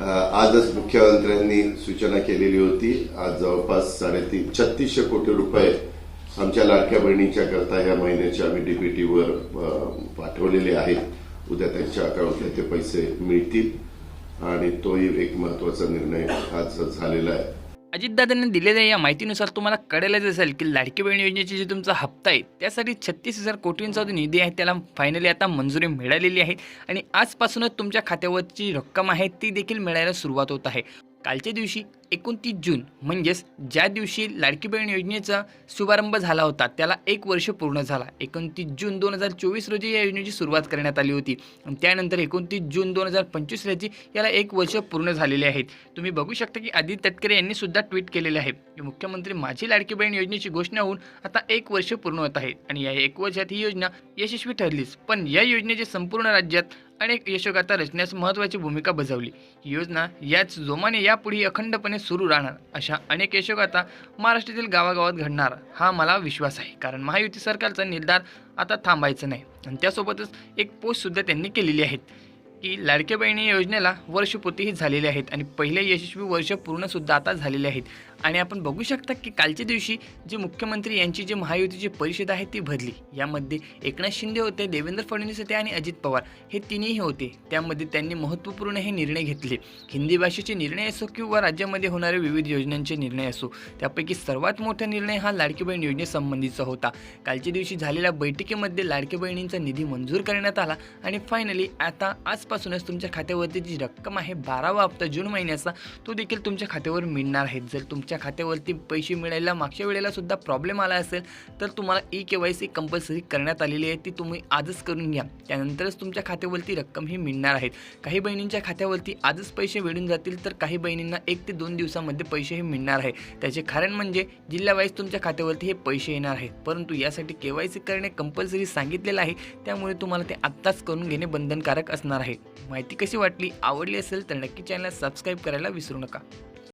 आजच मुख्यमंत्र्यांनी सूचना केलेली होती। आज जवळपास 3600 कोटी रुपये आमच्या लाडक्या बहिणींच्या करता या महिन्याचे आम्ही डीबीटीवर पाठवलेले आहेत। उद्या त्यांच्या अकाउंटला ते पैसे मिळतील आणि तोही एक महत्त्वाचा निर्णय आज झालेला आहे। अजितदादांनी दिलेल्या या माहितीनुसार तुम्हाला कळलेच असेल की लाडकी बहीण योजनेची जो तुमचा हप्ता आहे त्यासाठी 36,000 कोटींचा जो निधी आहे त्याला फायनली आता मंजुरी मिळालेली आहे आणि आजपासूनच तुमच्या खात्यावरची रक्कम आहे ती देखील मिळायला सुरुवात होत आहे। कालच्या दिवशी 29 जून म्हणजेच ज्या दिवशी लाडकी बहीण योजनेचा शुभारंभ झाला होता त्याला 1 वर्ष पूर्ण झाला। 29 जून 2024 रोजी या योजनेची सुरुवात करण्यात आली होती आणि त्यानंतर 29 जून 2025 रोजी याला 1 वर्ष पूर्ण झालेले आहेत। तुम्ही बघू शकता की आदित्य तटकरे यांनी सुद्धा ट्विट केलेले आहे की मुख्यमंत्री माझी लाडकी बहीण योजनेची घोषणा होऊन आता 1 वर्ष पूर्ण होत आहे आणि या 1 वर्षात ही योजना यशस्वी ठरलीच, पण या योजनेचे संपूर्ण राज्यात अनेक यशोगाथा रचण्यास महत्त्वाची भूमिका बजावली। ही योजना याच जोमाने यापुढे अखंडपणे सुरू राहणार अशा अनेक यशोगाथा महाराष्ट्रातील गावागावात घडणार हा मला विश्वास आहे, कारण महायुती सरकारचा निर्धार आता थांबायचा नाही। आणि त्यासोबतच एक पोस्ट सुद्धा त्यांनी केलेली आहे की लाडक्या बहिणी योजनेला वर्षपूर्तीही झालेले आहेत आणि पहिले यशस्वी वर्ष पूर्ण सुद्धा आता झालेले आहेत। आणि आपण बघू शकता की कालच्या दिवशी जे मुख्यमंत्री यांची जी महायुतीची परिषद आहे ती भरली। यामध्ये एकनाथ शिंदे होते, देवेंद्र फडणवीस होते आणि अजित पवार हे तिन्ही होते। त्यामध्ये त्यांनी महत्त्वपूर्ण हे निर्णय घेतले। हिंदी भाषेचे निर्णय असो किंवा राज्यामध्ये होणारे विविध योजनांचे निर्णय असो, त्यापैकी सर्वात मोठा निर्णय हा लाडकी बहीण योजनेसंबंधीचा होता। कालच्या दिवशी झालेल्या बैठकीमध्ये लाडकी बहिणींचा निधी मंजूर करण्यात आला आणि फायनली आता आजपासूनच तुमच्या खात्यावरती जी रक्कम आहे 12वा हप्ता जून महिन्याचा तो देखील तुमच्या खात्यावर मिळणार आहे। जर तुमच्या खात्यावरती पैसे मिळायला मागच्या वेळेला सुद्धा प्रॉब्लेम आला असेल तर तुम्हाला ई-केवायसी कंपल्सरी करण्यात आलेली आहे, ती तुम्ही आजच करून घ्या, त्यानंतरच तुमच्या खात्यावरती रक्कम ही मिळणार आहेत। काही बहिणींच्या खात्यावरती आजच पैसे मिळून जातील तर काही बहिणींना 1 ते 2 दिवसांमध्ये पैसे हे मिळणार आहे। त्याचे कारण म्हणजे जिल्हावाईज तुमच्या खात्यावरती हे पैसे येणार आहेत, परंतु यासाठी केवायसी करणे कंपल्सरी सांगितलेलं आहे, त्यामुळे तुम्हाला ते आत्ताच करून घेणे बंधनकारक असणार आहे। माहिती कशी वाटली, आवडली असेल तर नक्की चॅनलला सबस्क्राईब करायला विसरू नका।